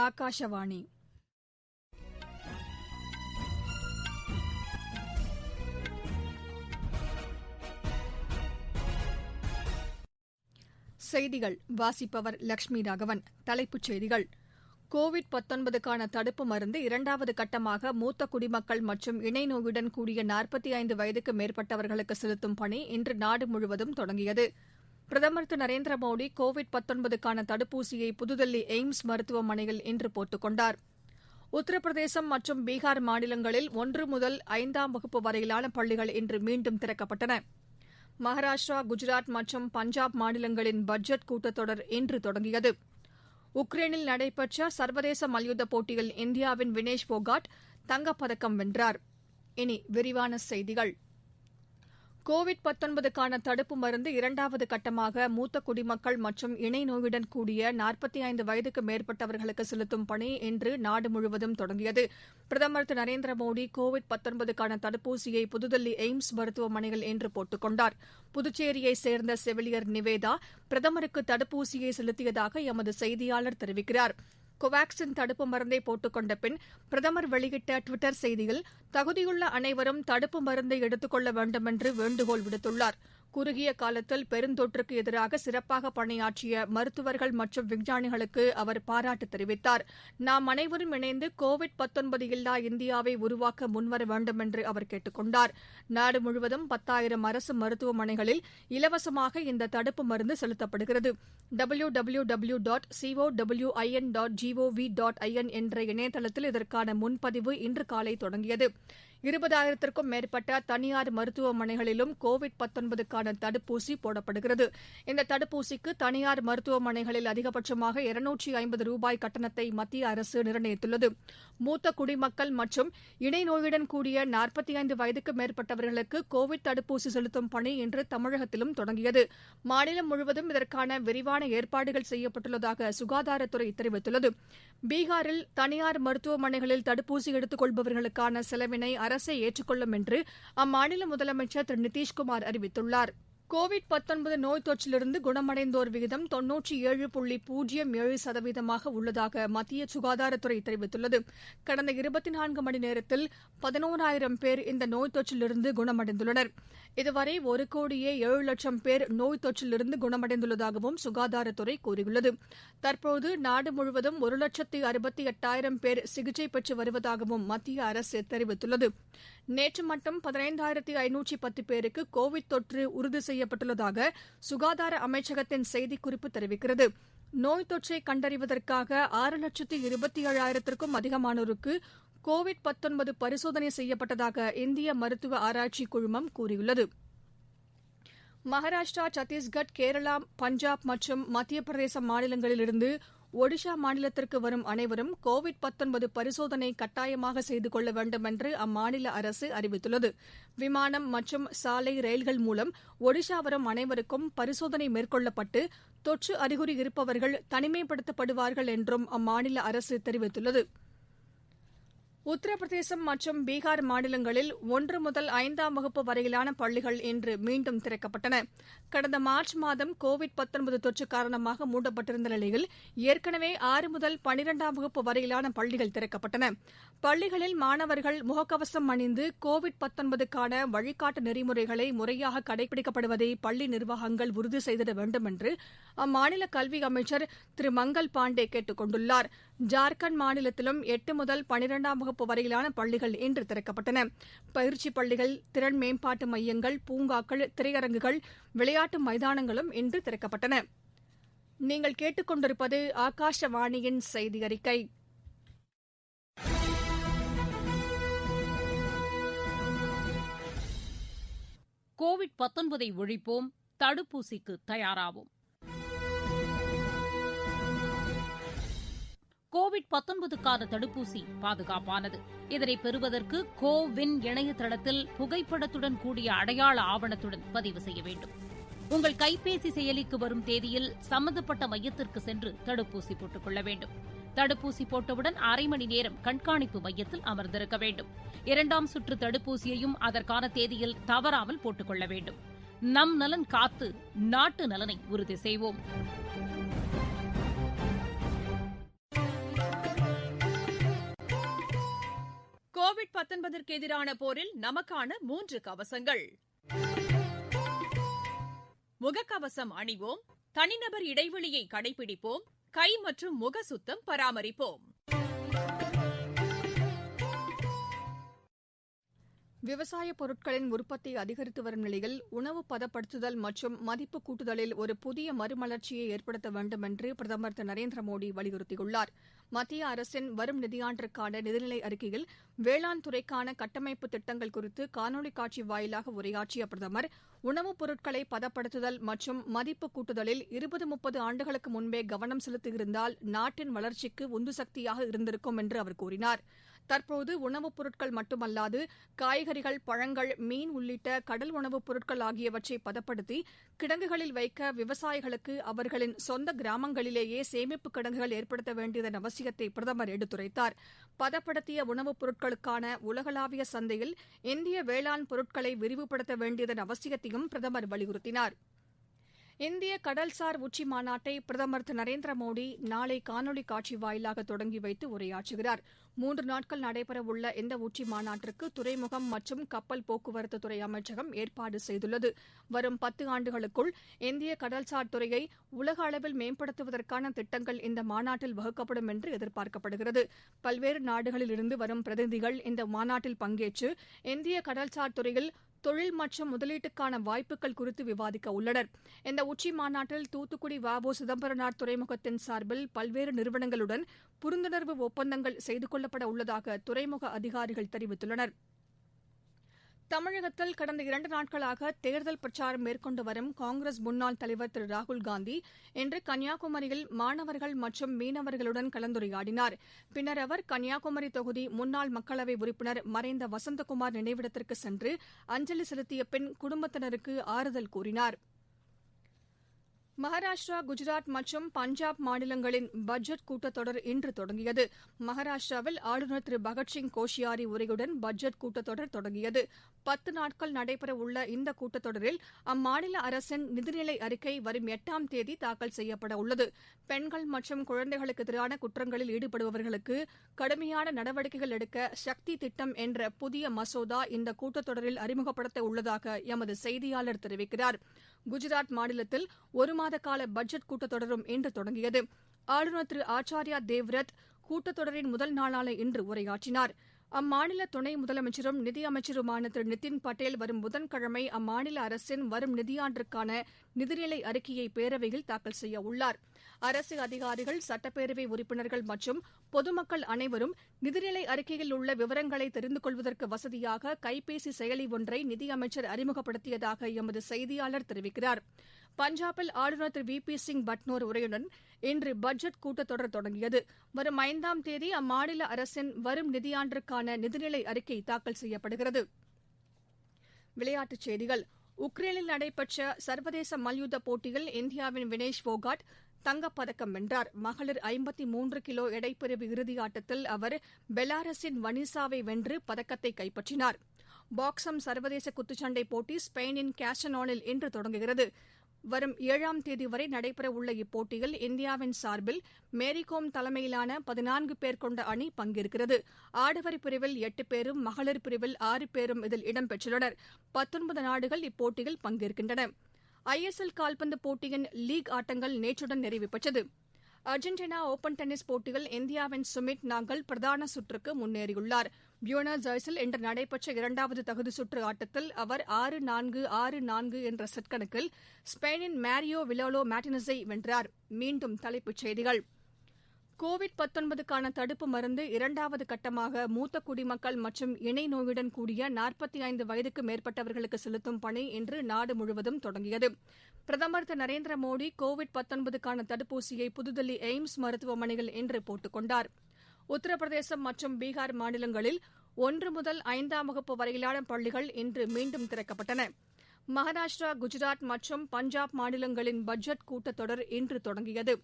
ஆகாஷவாணி. செய்திகள் வாசிப்பவர் லட்சுமி ராகவன். தலைப்புச் செய்திகள்: கோவிட்-19க்கான தடுப்பு மருந்து இரண்டாவது கட்டமாக மூத்த குடிமக்கள் மற்றும் இணை நோயுடன் கூடிய 45 வயதுக்கு மேற்பட்டவர்களுக்கு செலுத்தும் பணி இன்று நாடு முழுவதும் தொடங்கியது. பிரதமர் திரு நரேந்திர மோடி கோவிட்-19க்கான தடுப்பூசியை புதுதில்லி எய்ம்ஸ் மருத்துவமனையில் இன்று போட்டுக் கொண்டார். உத்தரப்பிரதேசம் மற்றும் பீகார் மாநிலங்களில் 1 முதல் 5ஆம் வகுப்பு வரையிலான பள்ளிகள் இன்று மீண்டும் திறக்கப்பட்டன. மகாராஷ்டிரா, குஜராத் மற்றும் பஞ்சாப் மாநிலங்களின் பட்ஜெட் கூட்டத்தொடர் இன்று தொடங்கியது. உக்ரைனில் நடைபெற்ற சர்வதேச மல்யுத்தப் போட்டியில் இந்தியாவின் வினேஷ் போகாட் தங்கப்பதக்கம் வென்றார். இனி விரிவான செய்திகள். கோவிட்-19க்கான தடுப்பு மருந்து இரண்டாவது கட்டமாக மூத்த குடிமக்கள் மற்றும் இணை நோயுடன் கூடிய 45 வயதுக்கு மேற்பட்டவர்களுக்கு செலுத்தும் பணி இன்று நாடு முழுவதும் தொடங்கியது. பிரதமர் திரு நரேந்திர மோடி கோவிட்-19க்கான தடுப்பூசியை புதுதில்லி எய்ம்ஸ் மருத்துவமனையில் இன்று போட்டுக் கொண்டார். புதுச்சேரியைச் சேர்ந்த செவிலியர் நிவேதா பிரதமருக்கு தடுப்பூசியை செலுத்தியதாக எமது செய்தியாளர் தெரிவிக்கிறார். கோவாக்சின் தடுப்பு மருந்தை போட்டுக் கொண்ட பின் பிரதமர் வெளியிட்ட டுவிட்டர் செய்தியில், தகுதியுள்ள அனைவரும் தடுப்பு மருந்தை எடுத்துக் கொள்ள வேண்டுமென்று வேண்டுகோள் விடுத்துள்ளார். குறுகிய காலத்தில் பெருந்தொற்றுக்கு எதிராக சிறப்பாக பணியாற்றிய மருத்துவர்கள் மற்றும் விஞ்ஞானிகளுக்கு அவர் பாராட்டு தெரிவித்தார். நாம் அனைவரும் இணைந்து கோவிட்-19 இல்லா இந்தியாவை உருவாக்க முன்வர வேண்டுமென்று அவர் கேட்டுக் கொண்டார். நாடு முழுவதும் 10,000 அரசு மருத்துவமனைகளில் இலவசமாக இந்த தடுப்பு மருந்து செலுத்தப்படுகிறது. www.cowin.gov.in என்ற இணையதளத்தில் இதற்கான முன்பதிவு இன்று காலை தொடங்கியது. 20,000க்கும் மேற்பட்ட தனியார் மருத்துவமனைகளிலும் கோவிட்-19க்கான தடுப்பூசி போடப்படுகிறது. இந்த தடுப்பூசிக்கு தனியார் மருத்துவமனைகளில் அதிகபட்சமாக ரூபாய் 250 கட்டணத்தை மத்திய அரசு நிர்ணயித்துள்ளது. மூத்த குடிமக்கள் மற்றும் இணை நோயுடன் கூடிய 45 வயதுக்கு மேற்பட்டவர்களுக்கு கோவிட் தடுப்பூசி செலுத்தும் பணி இன்று தமிழகத்திலும் தொடங்கியது. மாநிலம் முழுவதும் இதற்கான விரிவான ஏற்பாடுகள் செய்யப்பட்டுள்ளதாக சுகாதாரத்துறை தெரிவித்துள்ளது. பீகாரில் தனியார் மருத்துவமனைகளில் தடுப்பூசி எடுத்துக் கொள்பவர்களுக்கான செலவினை அரசே ஏற்றுக்கொள்ளும் என்று அம்மாநில முதலமைச்சர் திரு நிதிஷ்குமார் அறிவித்துள்ளார். கோவிட்-19 நோய் தொற்றிலிருந்து குணமடைந்தோர் விகிதம் 97.07% உள்ளதாக மத்திய சுகாதாரத்துறை தெரிவித்துள்ளது. கடந்த 24 மணி நேரத்தில் 11,000 பேர் இந்த நோய் தொற்றிலிருந்து குணமடைந்துள்ளனர். இதுவரை 1,07,00,000 பேர் நோய் தொற்றிலிருந்து குணமடைந்துள்ளதாகவும் சுகாதாரத்துறை கூறியுள்ளது. தற்போது நாடு முழுவதும் 1,68,000 பேர் சிகிச்சை பெற்று வருவதாகவும் மத்திய அரசு தெரிவித்துள்ளது. நேற்று மட்டும் 15,510 பேருக்கு கோவிட் தொற்று உறுதி செய்யப்பட்டுள்ளதாக சுகாதார அமைச்சகத்தின் செய்திக்குறிப்பு தெரிவிக்கிறது. நோய் தொற்றை கண்டறிவதற்காக 6,27,000க்கும் அதிகமானோருக்கு கோவிட்-19 பரிசோதனை செய்யப்பட்டதாக இந்திய மருத்துவ ஆராய்ச்சி குழுமம் கூறியுள்ளது. மகாராஷ்டிரா, சத்தீஸ்கர், கேரளா, பஞ்சாப் மற்றும் மத்திய பிரதேச மாநிலங்களிலிருந்து ஒடிஷா மாநிலத்திற்கு வரும் அனைவரும் கோவிட்-19 பரிசோதனை கட்டாயமாக செய்து கொள்ள வேண்டும் என்று அம்மாநில அரசு அறிவித்துள்ளது. விமானம் மற்றும் சாலை, ரயில்கள் மூலம் ஒடிஷா வரும் அனைவருக்கும் பரிசோதனை மேற்கொள்ளப்பட்டு தொற்று அறிகுறி இருப்பவர்கள் தனிமைப்படுத்தப்படுவார்கள் என்றும் அம்மாநில அரசு தெரிவித்துள்ளது. உத்தரப்பிரதேசம் மற்றும் பீகார் மாநிலங்களில் 1 முதல் 5ஆம் வகுப்பு வரையிலான பள்ளிகள் இன்று மீண்டும் திறக்கப்பட்டன. கடந்த மார்ச் மாதம் கோவிட்-19 தொற்று காரணமாக மூடப்பட்டிருந்த நிலையில் ஏற்கனவே 6 முதல் 12ஆம் வகுப்பு வரையிலான பள்ளிகள் திறக்கப்பட்டன. பள்ளிகளில் மாணவர்கள் முகக்கவசம் அணிந்து கோவிட்-19க்கான வழிகாட்டு நெறிமுறைகளை முறையாக கடைபிடிக்கப்படுவதை பள்ளி நிர்வாகங்கள் உறுதி செய்திட வேண்டும் என்று அம்மாநில கல்வி அமைச்சர் திரு மங்கள் பாண்டே கேட்டுக் கொண்டுள்ளார். ஜார்க்கண்ட் மாநிலத்திலும் 8 முதல் 12ஆம் வகுப்பு வரையிலான பள்ளிகள் இன்று திறக்கப்பட்டன. பயிற்சி பள்ளிகள், திறன் மேம்பாட்டு மையங்கள், பூங்காக்கள், திரையரங்குகள், விளையாட்டு மைதானங்களும் இன்று திறக்கப்பட்டன. நீங்கள் கேட்டுக் கொண்டிருப்பது ஆகாஷவாணியின் செய்தி அறிக்கை. கோவிட்-19 ஒழிப்போம், தடுப்பூசிக்கு தயாராவோம். கோவிட்-19க்கான தடுப்பூசி பாதுகாப்பானது. இதனை பெறுவதற்கு கோவின் இணையதளத்தில் புகைப்படத்துடன் கூடிய அடையாள ஆவணத்துடன் பதிவு செய்ய வேண்டும். உங்கள் கைபேசி செயலிக்கு வரும் தேதியில் சம்பந்தப்பட்ட மையத்திற்கு சென்று தடுப்பூசி போட்டுக் கொள்ள வேண்டும். தடுப்பூசி போட்டவுடன் 1/2 மணி நேரம் கண்காணிப்பு மையத்தில் அமர்ந்திருக்க வேண்டும். 2ஆம் சுற்று தடுப்பூசியையும் அதற்கான தேதியில் தவறாமல் போட்டுக் கொள்ள வேண்டும். நம் நலன் காத்து நாட்டு நலனை உறுதி செய்வோம். கோவிட்-19ற்கு எதிரான போரில் நமக்கான 3 கவசங்கள். முகக்கவசம் அணிவோம், தனிநபர் இடைவெளியை கடைபிடிப்போம், கை மற்றும் முக சுத்தம் பராமரிப்போம். விவசாயப் பொருட்களின் உற்பத்தி அதிகரித்து வரும் நிலையில் உணவு பதப்படுத்துதல் மற்றும் மதிப்பு கூட்டுதலில் ஒரு புதிய மறுமலர்ச்சியை ஏற்படுத்த வேண்டும் என்று பிரதமர் திரு நரேந்திர மோடி வலியுறுத்தியுள்ளார். மத்திய அரசின் வரும் நிதியாண்டிற்கான நிதிநிலை அறிக்கையில் வேளாண் துறைக்கான கட்டமைப்பு திட்டங்கள் குறித்து காணொலி காட்சி வாயிலாக உரையாற்றிய பிரதமர், உணவுப் பொருட்களை பதப்படுத்துதல் மற்றும் மதிப்பு கூட்டுதலில் 20-30 ஆண்டுகளுக்கு முன்பே கவனம் செலுத்தியிருந்தால் நாட்டின் வளர்ச்சிக்கு உந்து சக்தியாக இருந்திருக்கும் என்று அவர் கூறினார். தற்போது உணவுப் பொருட்கள் மட்டுமல்லாது காய்கறிகள், பழங்கள், மீன் உள்ளிட்ட கடல் உணவுப் பொருட்கள் ஆகியவற்றை பதப்படுத்தி கிடங்குகளில் வைக்க விவசாயிகளுக்கு அவர்களின் சொந்த கிராமங்களிலேயே சேமிப்பு கிடங்குகள் ஏற்படுத்த வேண்டியதன் அவசியத்தை பிரதமர் எடுத்துரைத்தார். பதப்படுத்திய உணவுப் பொருட்களுக்கான உலகளாவிய சந்தையில் இந்திய வேளாண் பொருட்களை விரிவுபடுத்த வேண்டியதன் அவசியத்தையும் பிரதமர் வலியுறுத்தினார். இந்திய கடல்சார் உச்சி மாநாட்டை பிரதமர் திரு நரேந்திர மோடி நாளை காணொலி காட்சி வாயிலாக தொடங்கி வைத்து உரையாற்றுகிறார். 3 நாட்கள் நடைபெறவுள்ள இந்த உச்சி மாநாட்டிற்கு துறைமுகம் மற்றும் கப்பல் போக்குவரத்து துறை அமைச்சகம் ஏற்பாடு செய்துள்ளது. வரும் 10 ஆண்டுகளுக்குள் இந்திய கடல்சார் துறையை உலக அளவில் மேம்படுத்துவதற்கான திட்டங்கள் இந்த மாநாட்டில் வகுக்கப்படும் என்று எதிர்பார்க்கப்படுகிறது. பல்வேறு நாடுகளில் இருந்து வரும் பிரதிநிதிகள் இந்த மாநாட்டில் பங்கேற்று இந்திய கடல்சார் துறையில் தொழில் மற்றும் முதலீட்டுக்கான வாய்ப்புகள் குறித்து விவாதிக்க உள்ளனர். இந்த உச்சி மாநாட்டில் தூத்துக்குடி வ.உ. சிதம்பரனார் துறைமுகத்தின் சார்பில் பல்வேறு நிறுவனங்களுடன் புரிந்துணர்வு ஒப்பந்தங்கள் செய்து கொள்ளப்பட உள்ளதாக துறைமுக அதிகாரிகள் தெரிவித்துள்ளனர். தமிழகத்தில் கடந்த 2 நாட்களாக தேர்தல் பிரச்சாரம் மேற்கொண்டு வரும் காங்கிரஸ் முன்னாள் தலைவர் திரு ராகுல்காந்தி இன்று கன்னியாகுமரியில் மாணவர்கள் மற்றும் மீனவர்களுடன் கலந்துரையாடினார். பின்னர் அவர் கன்னியாகுமரி தொகுதி முன்னாள் மக்களவை உறுப்பினர் மறைந்த வசந்தகுமார் நினைவிடத்திற்கு சென்று அஞ்சலி செலுத்திய பின் குடும்பத்தினருக்கு ஆறுதல் கூறினார். மகாராஷ்டிரா, குஜராத் மற்றும் பஞ்சாப் மாநிலங்களின் பட்ஜெட் கூட்டத்தொடர் இன்று தொடங்கியது. மகாராஷ்டிராவில் ஆளுநர் திரு பகத்சிங் கோஷியாரி உரையுடன் பட்ஜெட் கூட்டத்தொடர் தொடங்கியது. 10 நாட்கள் நடைபெறவுள்ள இந்த கூட்டத்தொடரில் அம்மாநில அரசின் நிதிநிலை அறிக்கை வரும் 8ஆம் தேதி தாக்கல் செய்யப்பட உள்ளது. பெண்கள் மற்றும் குழந்தைகளுக்கு எதிரான குற்றங்களில் ஈடுபடுபவர்களுக்கு கடுமையான நடவடிக்கைகள் எடுக்க சக்தி திட்டம் என்ற புதிய மசோதா இந்த கூட்டத்தொடரில் அறிமுகப்படுத்த உள்ளதாக எமது செய்தியாளர் தெரிவிக்கிறார். குஜராத் மாநிலத்தில் 1 மாத கால பட்ஜெட் கூட்டத்தொடரும் இன்று தொடங்கியது. ஆளுநர் திரு ஆச்சார்யா தேவ்ரத் கூட்டத்தொடரின் முதல் நாளான இன்று உரையாற்றினார். அம்மாநில துணை முதலமைச்சரும் நிதியமைச்சருமான திரு நிதின் பட்டேல் வரும் புதன்கிழமை அம்மாநில அரசின் வரும் நிதியாண்டிற்கான நிதிநிலை அறிக்கையை பேரவையில் தாக்கல் செய்ய உள்ளார். அரசு அதிகாரிகள், சட்டப்பேரவை உறுப்பினர்கள் மற்றும் பொதுமக்கள் அனைவரும் நிதிநிலை அறிக்கையில் உள்ள விவரங்களை தெரிந்து கொள்வதற்கு வசதியாக கைபேசி செயலி ஒன்றை நிதியமைச்சர் அறிமுகப்படுத்தியதாக எமது செய்தியாளர் தெரிவிக்கிறார். பஞ்சாபில் ஆளுநர் திரு வி பி சிங் பட்னோர் உரையுடன் இன்று பட்ஜெட் கூட்டத்தொடர் தொடங்கியது. வரும் 5ஆம் தேதி அம்மாநில அரசின் வரும் நிதியாண்டிற்கான நிதிநிலை அறிக்கை தாக்கல் செய்யப்படுகிறது. விளையாட்டுச் செய்திகள். உக்ரைனில் நடைபெற்ற சர்வதேச மல்யுத்த போட்டியில் இந்தியாவின் வினேஷ் போகாட் தங்கப்பதக்கம் வென்றார். மகளிர் 53 கிலோ எடைப்பிரிவு இறுதியாட்டத்தில் அவர் பெலாரஸின் வனிசாவை வென்று பதக்கத்தை கைப்பற்றினார். பாக்ஸம் சர்வதேச குத்துச்சண்டை போட்டி ஸ்பெயினின் கேஸ்டனானில் இன்று தொடங்குகிறது. வரும் 7ஆம் தேதி வரை நடைபெறவுள்ள இப்போட்டியில் இந்தியாவின் சார்பில் மேரிகோம் தலைமையிலான 14 பேர் கொண்ட அணி பங்கேற்கிறது. ஆடவர் பிரிவில் 8 பேரும், மகளிர் பிரிவில் 6 பேரும் இதில் இடம்பெற்றுள்ளனர். 19 நாடுகள் இப்போட்டியில் பங்கேற்கின்றன. ஐஎஸ்எல் கால்பந்து போட்டியின் லீக் ஆட்டங்கள் நேற்றுடன் நிறைவு பெற்றது. அர்ஜென்டினா ஓபன் டென்னிஸ் போட்டியில் இந்தியாவின் சுமித் நாகல் பிரதான சுற்றுக்கு முன்னேறியுள்ளார். பியூனஸ் ஐரிஸில் இன்று நடைபெற்ற 2வது தகுதிச்சுற்று ஆட்டத்தில் அவர் 6-4, 6-4 என்ற செட் கணக்கில் ஸ்பெயினின் மேரியோ விலோலோ மார்டினஸை வென்றார். மீண்டும் தலைப்புச் செய்திகள். கோவிட்-19க்கான தடுப்பு மருந்து 2வது கட்டமாக மூத்த குடிமக்கள் மற்றும் இணை நோயுடன் கூடிய 45 வயதுக்கு மேற்பட்டவர்களுக்கு செலுத்தும் பணி இன்று நாடு முழுவதும் தொடங்கியது. பிரதமர் திரு நரேந்திர மோடி கோவிட்-19க்கான தடுப்பூசியை புதுதில்லி எய்ம்ஸ் மருத்துவமனையில் இன்று போட்டுக் கொண்டார். உத்தரப்பிரதேசம் மற்றும் பீகார் மாநிலங்களில் 1 முதல் 5ஆம் வகுப்பு வரையிலான பள்ளிகள் இன்று மீண்டும் திறக்கப்பட்டன. மகாராஷ்டிரா, குஜராத் மற்றும் பஞ்சாப் மாநிலங்களின் பட்ஜெட் கூட்டத்தொடர் இன்று தொடங்கியது.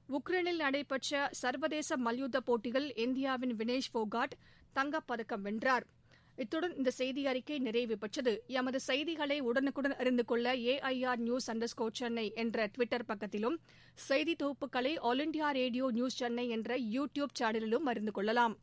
உக்ரைனில் நடைபெற்ற சர்வதேச மல்யுத்த போட்டியில் இந்தியாவின் வினேஷ் போகாட் தங்கப்பதக்கம் வென்றார். இத்துடன் இந்த செய்தி அறிக்கை நிறைவு பெற்றது. எமது செய்திகளை உடனுக்குடன் அறிந்து கொள்ள AIR_News_Chennai என்ற டுவிட்டர் பக்கத்திலும், செய்தி தொகுப்புகளை all India radio news Chennai என்ற யூ டியூப் சேனலிலும் அறிந்து கொள்ளலாம்.